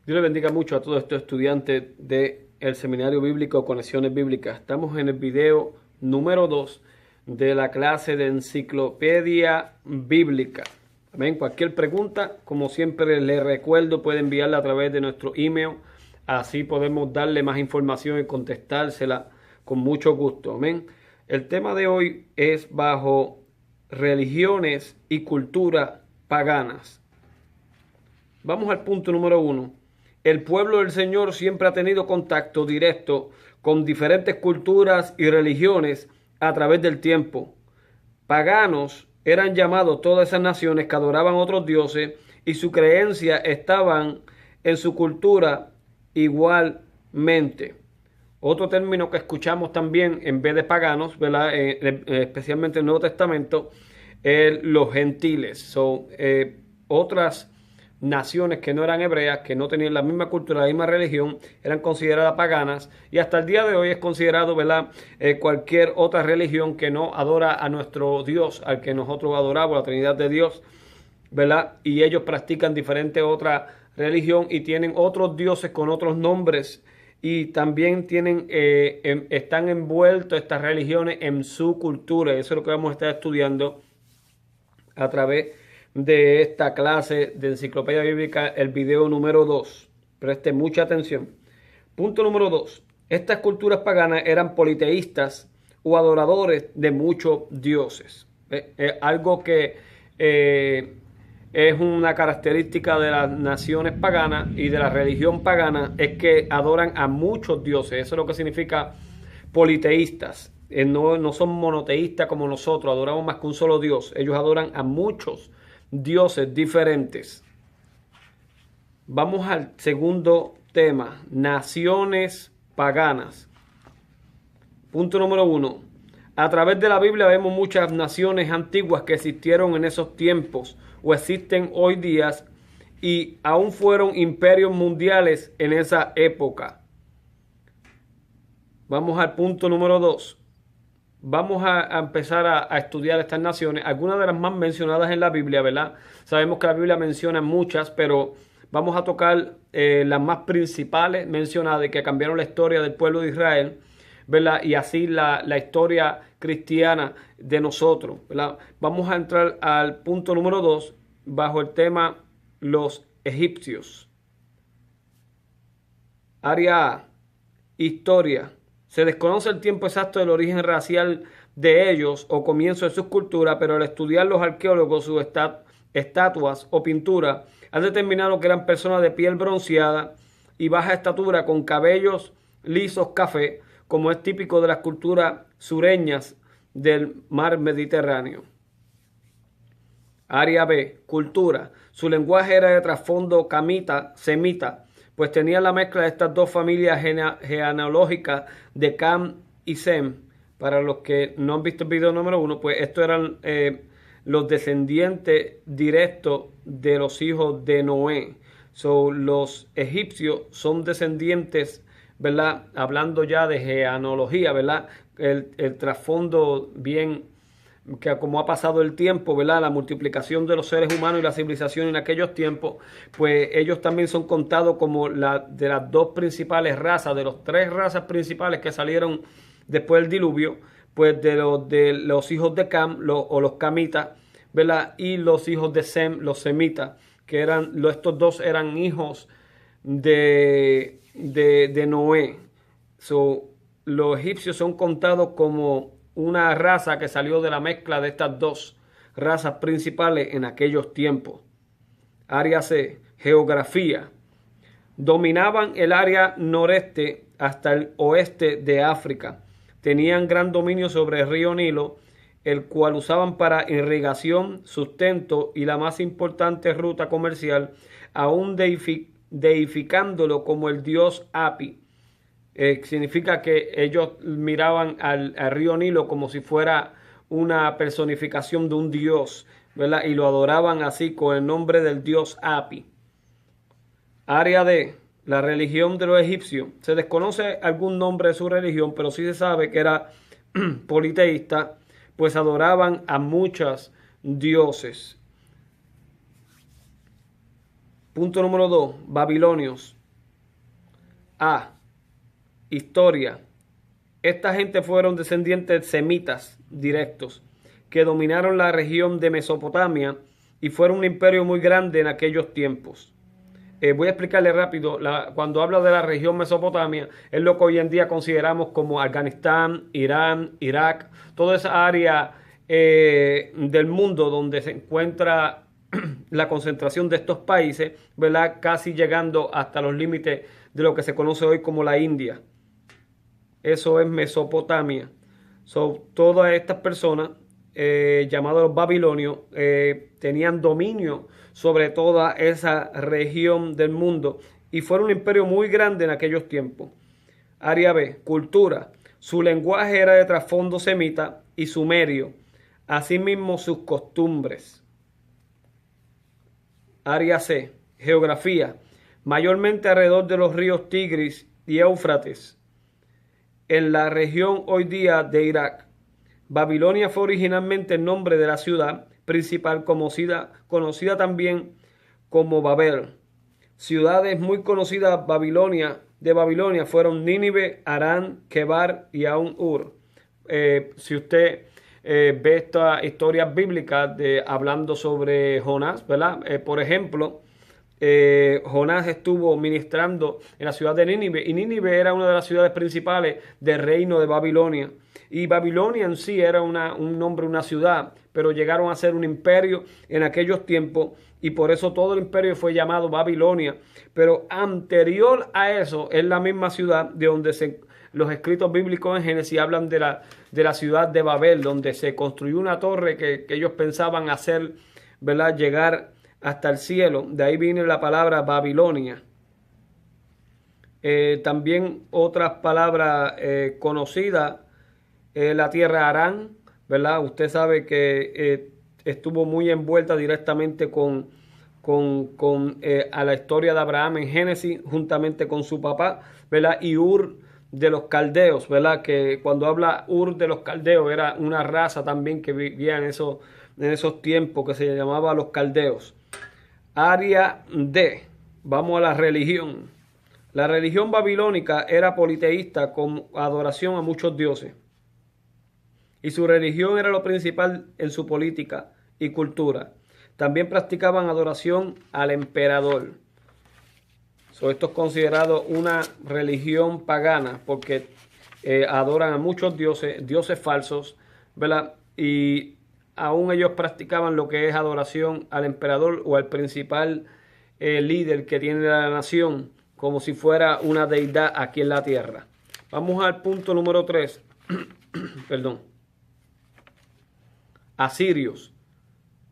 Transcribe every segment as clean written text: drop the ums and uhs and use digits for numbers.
Dios le bendiga mucho a todos estos estudiantes del Seminario Bíblico Conexiones Bíblicas. Estamos en el video número 2 de la clase de Enciclopedia Bíblica. Amén. Cualquier pregunta, como siempre les recuerdo, puede enviarla a través de nuestro email. Así podemos darle más información y contestársela con mucho gusto. Amén. El tema de hoy es bajo religiones y culturas paganas. Vamos al punto número 1. El pueblo del Señor siempre ha tenido contacto directo con diferentes culturas y religiones a través del tiempo. Paganos eran llamados todas esas naciones que adoraban otros dioses y su creencia estaban en su cultura igualmente. Otro término que escuchamos también en vez de paganos, ¿verdad? Especialmente en el Nuevo Testamento, es los gentiles. Otras naciones que no eran hebreas, que no tenían la misma cultura, la misma religión, eran consideradas paganas, y hasta el día de hoy es considerado, ¿verdad? Cualquier otra religión que no adora a nuestro Dios, al que nosotros adoramos, la Trinidad de Dios, ¿verdad? Y ellos practican diferente otra religión y tienen otros dioses con otros nombres, y también tienen, están envueltos estas religiones en su cultura. Eso es lo que vamos a estar estudiando a través de esta clase de Enciclopedia Bíblica, el video número 2. Preste mucha atención. Punto número 2. Estas culturas paganas eran politeístas o adoradores de muchos dioses. Algo que es una característica de las naciones paganas y de la religión pagana, es que adoran a muchos dioses. Eso es lo que significa politeístas. No son monoteístas como nosotros, adoramos más que un solo Dios. Ellos adoran a muchos dioses diferentes. Vamos al segundo tema: naciones paganas. Punto número 1. A través de la Biblia vemos muchas naciones antiguas que existieron en esos tiempos o existen hoy día y aún fueron imperios mundiales en esa época. Vamos al punto número 2. Vamos a empezar a estudiar estas naciones, algunas de las más mencionadas en la Biblia, ¿verdad? Sabemos que la Biblia menciona muchas, pero vamos a tocar las más principales mencionadas y que cambiaron la historia del pueblo de Israel, ¿verdad? Y así la historia cristiana de nosotros, ¿verdad? Vamos a entrar al punto número 2 bajo el tema los egipcios. Área A, historia. Se desconoce el tiempo exacto del origen racial de ellos o comienzo de sus culturas, pero al estudiar los arqueólogos sus estatuas o pinturas han determinado que eran personas de piel bronceada y baja estatura con cabellos lisos café, como es típico de las culturas sureñas del mar Mediterráneo. Área B, cultura. Su lenguaje era de trasfondo semita, pues tenía la mezcla de estas dos familias genealógicas de Cam y Sem. Para los que no han visto el video número 1, pues estos eran los descendientes directos de los hijos de Noé. Los egipcios son descendientes, ¿verdad? Hablando ya de genealogía, ¿verdad? El trasfondo bien, que como ha pasado el tiempo, ¿verdad? La multiplicación de los seres humanos y la civilización en aquellos tiempos, pues ellos también son contados como de las dos principales razas, de los tres razas principales que salieron después del diluvio, pues de los hijos de Cam, o los camitas, ¿verdad? Y los hijos de Sem, los semitas, que estos dos eran hijos de Noé. Los egipcios son contados como una raza que salió de la mezcla de estas dos razas principales en aquellos tiempos. Área C, geografía. Dominaban el área noreste hasta el oeste de África. Tenían gran dominio sobre el río Nilo, el cual usaban para irrigación, sustento y la más importante ruta comercial, aún deificándolo como el dios Api. Significa que ellos miraban al río Nilo como si fuera una personificación de un dios, ¿verdad? Y lo adoraban así con el nombre del dios Api. Área D, la religión de los egipcios. Se desconoce algún nombre de su religión, pero sí se sabe que era politeísta, pues adoraban a muchos dioses. Punto número 2, babilonios. A, historia. Esta gente fueron descendientes semitas directos que dominaron la región de Mesopotamia y fueron un imperio muy grande en aquellos tiempos. Voy a explicarle rápido, cuando hablo de la región Mesopotamia, es lo que hoy en día consideramos como Afganistán, Irán, Irak, toda esa área del mundo donde se encuentra la concentración de estos países, ¿verdad? Casi llegando hasta los límites de lo que se conoce hoy como la India. Eso es Mesopotamia. Todas estas personas, llamados los babilonios, tenían dominio sobre toda esa región del mundo y fueron un imperio muy grande en aquellos tiempos. Área B, cultura. Su lenguaje era de trasfondo semita y sumerio, asimismo sus costumbres. Área C, geografía. Mayormente alrededor de los ríos Tigris y Éufrates, en la región hoy día de Irak. Babilonia fue originalmente el nombre de la ciudad principal, conocida también como Babel. Ciudades muy conocidas de Babilonia fueron Nínive, Harán, Kebar y Aun-Ur. Si usted ve estas historias bíblicas hablando sobre Jonás, ¿verdad? Por ejemplo, Jonás estuvo ministrando en la ciudad de Nínive y Nínive era una de las ciudades principales del reino de Babilonia. Y Babilonia en sí era un nombre, una ciudad, pero llegaron a ser un imperio en aquellos tiempos y por eso todo el imperio fue llamado Babilonia. Pero anterior a eso es la misma ciudad de donde los escritos bíblicos en Génesis hablan de la ciudad de Babel, donde se construyó una torre que ellos pensaban hacer, ¿verdad?, llegar hasta el cielo. De ahí viene la palabra Babilonia. También otras palabras conocidas, la tierra Harán, ¿verdad? Usted sabe que estuvo muy envuelta directamente a la historia de Abraham en Génesis, juntamente con su papá, ¿verdad? Y Ur de los caldeos, ¿verdad? Que cuando habla Ur de los caldeos era una raza también que vivía en esos tiempos que se llamaba los caldeos. Área D, vamos a la religión. La religión babilónica era politeísta con adoración a muchos dioses. Y su religión era lo principal en su política y cultura. También practicaban adoración al emperador. Esto es considerado una religión pagana porque adoran a muchos dioses falsos, ¿verdad? Y aún ellos practicaban lo que es adoración al emperador o al principal líder que tiene la nación, como si fuera una deidad aquí en la tierra. Vamos al punto número 3. Perdón. Asirios.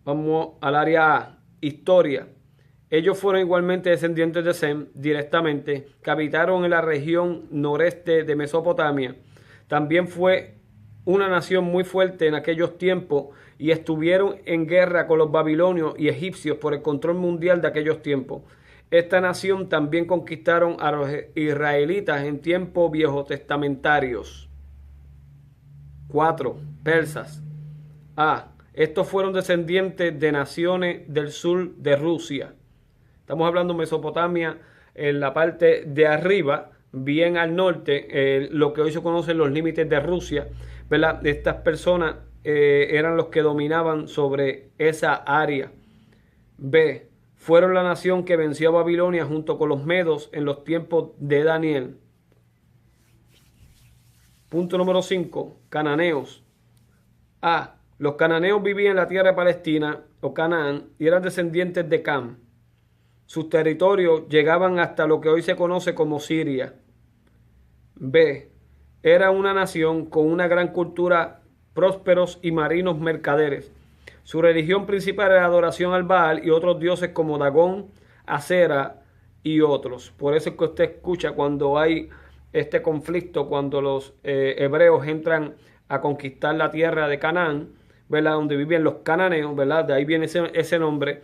Vamos al área A, historia. Ellos fueron igualmente descendientes de Sem directamente, que habitaron en la región noreste de Mesopotamia. También fue una nación muy fuerte en aquellos tiempos y estuvieron en guerra con los babilonios y egipcios por el control mundial de aquellos tiempos. Esta nación también conquistaron a los israelitas en tiempos viejotestamentarios. 4. Persas. A. Estos fueron descendientes de naciones del sur de Rusia. Estamos hablando de Mesopotamia en la parte de arriba, bien al norte, lo que hoy se conocen los límites de Rusia, ¿verdad? Estas personas eran los que dominaban sobre esa área. B. Fueron la nación que venció a Babilonia junto con los medos en los tiempos de Daniel. Punto número 5. Cananeos. A. Los cananeos vivían en la tierra de Palestina o Canaán y eran descendientes de Cam. Sus territorios llegaban hasta lo que hoy se conoce como Siria. B. Era una nación con una gran cultura, prósperos y marinos mercaderes. Su religión principal era la adoración al Baal y otros dioses como Dagón, Acera y otros. Por eso es que usted escucha cuando hay este conflicto, cuando los hebreos entran a conquistar la tierra de Canaán, ¿verdad?, donde vivían los cananeos, ¿verdad?, de ahí viene ese nombre.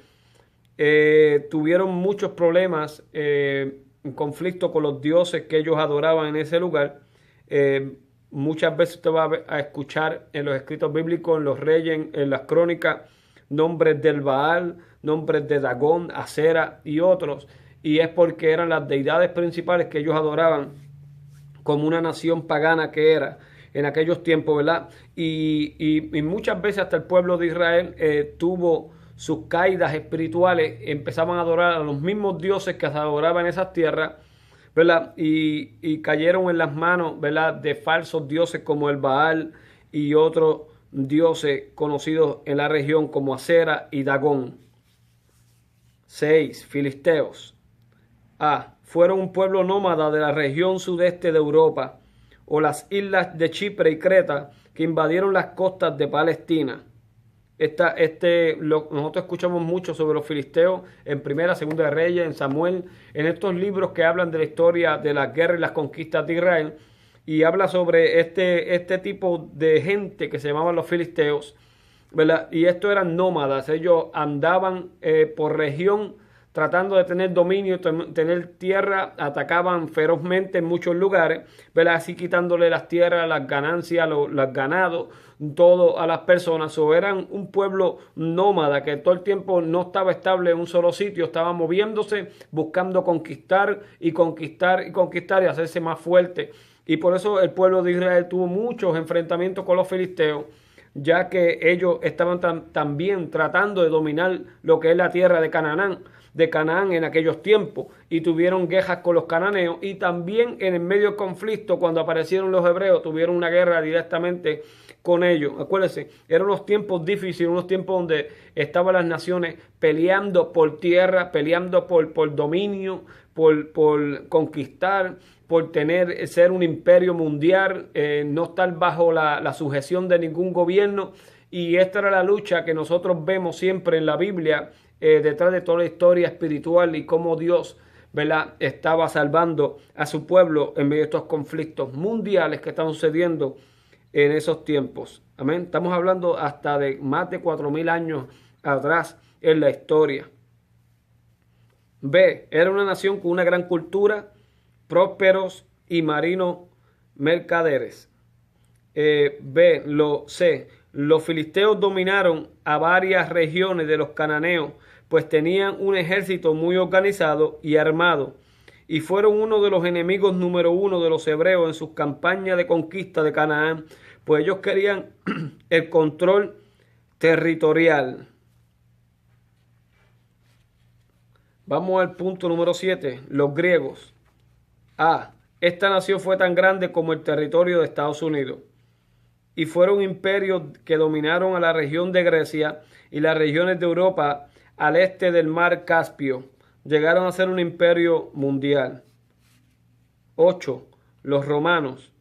Tuvieron muchos problemas en conflicto con los dioses que ellos adoraban en ese lugar. Muchas veces usted va a escuchar en los escritos bíblicos, en los reyes, en las crónicas, nombres del Baal, nombres de Dagón, Acera y otros. Y es porque eran las deidades principales que ellos adoraban como una nación pagana que era en aquellos tiempos, ¿verdad? Y muchas veces hasta el pueblo de Israel tuvo sus caídas espirituales, empezaban a adorar a los mismos dioses que se adoraban en esas tierras, ¿verdad? Y cayeron en las manos, ¿verdad?, de falsos dioses como el Baal y otros dioses conocidos en la región como Acera y Dagón. 6. Filisteos. A. Fueron un pueblo nómada de la región sudeste de Europa o las islas de Chipre y Creta que invadieron las costas de Palestina. Nosotros escuchamos mucho sobre los filisteos en Primera, Segunda de Reyes, en Samuel, en estos libros que hablan de la historia de las guerras y las conquistas de Israel, y habla sobre este tipo de gente que se llamaban los filisteos, ¿verdad? Y estos eran nómadas, ellos andaban por región tratando de tener dominio, tener tierra, atacaban ferozmente en muchos lugares, ¿verdad? Así quitándole las tierras, las ganancias, los ganados, todo a las personas. O eran un pueblo nómada que todo el tiempo no estaba estable en un solo sitio, estaba moviéndose, buscando conquistar y conquistar y conquistar y hacerse más fuerte. Y por eso el pueblo de Israel tuvo muchos enfrentamientos con los filisteos, ya que ellos estaban también tratando de dominar lo que es la tierra de Canaán en aquellos tiempos, y tuvieron guerras con los cananeos, y también en el medio del conflicto, cuando aparecieron los hebreos, tuvieron una guerra directamente con ellos. Acuérdense, eran unos tiempos difíciles, unos tiempos donde estaban las naciones peleando por tierra, peleando por dominio, por conquistar, por ser un imperio mundial, no estar bajo la sujeción de ningún gobierno. Y esta era la lucha que nosotros vemos siempre en la Biblia, detrás de toda la historia espiritual y cómo Dios, ¿verdad?, estaba salvando a su pueblo en medio de estos conflictos mundiales que están sucediendo en esos tiempos. Amén. Estamos hablando hasta de más de 4,000 años atrás en la historia. B. Era una nación con una gran cultura, prósperos y marinos mercaderes. C. Los filisteos dominaron a varias regiones de los cananeos, pues tenían un ejército muy organizado y armado, y fueron uno de los enemigos número 1 de los hebreos en sus campañas de conquista de Canaán, pues ellos querían el control territorial. Vamos al punto número 7, los griegos. A. Esta nación fue tan grande como el territorio de Estados Unidos, y fueron imperios que dominaron a la región de Grecia y las regiones de Europa al este del mar Caspio. Llegaron a ser un imperio mundial. 8. Los romanos.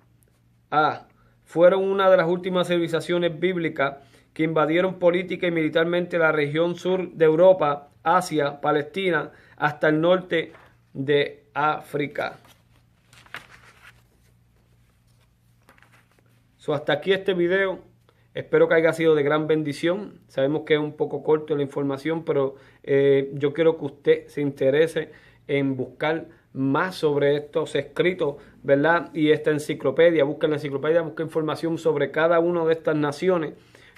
A. Fueron una de las últimas civilizaciones bíblicas que invadieron política y militarmente la región sur de Europa, Asia, Palestina, hasta el norte de África. Hasta aquí este video. Espero que haya sido de gran bendición. Sabemos que es un poco corto la información, pero yo quiero que usted se interese en buscar más sobre estos escritos, ¿verdad? Y esta enciclopedia. Busque en la enciclopedia, busque información sobre cada una de estas naciones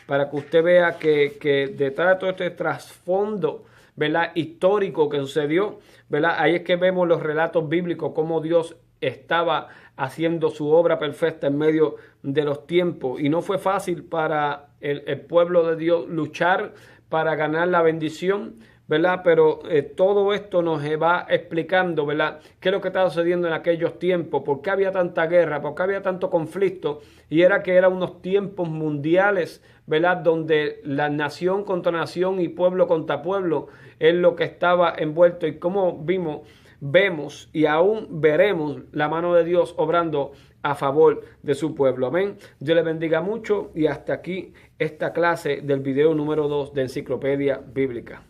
para que usted vea que detrás de todo este trasfondo, ¿verdad?, histórico que sucedió, ¿verdad?, ahí es que vemos los relatos bíblicos, cómo Dios estaba haciendo su obra perfecta en medio de los tiempos. Y no fue fácil para el pueblo de Dios luchar para ganar la bendición, ¿verdad? Pero todo esto nos va explicando, ¿verdad?, qué es lo que estaba sucediendo en aquellos tiempos, por qué había tanta guerra, por qué había tanto conflicto. Y era que eran unos tiempos mundiales, ¿verdad?, donde la nación contra nación y pueblo contra pueblo es lo que estaba envuelto. Y como vemos y aún veremos la mano de Dios obrando a favor de su pueblo. Amén. Dios les bendiga mucho, y hasta aquí esta clase del video número 2 de Enciclopedia Bíblica.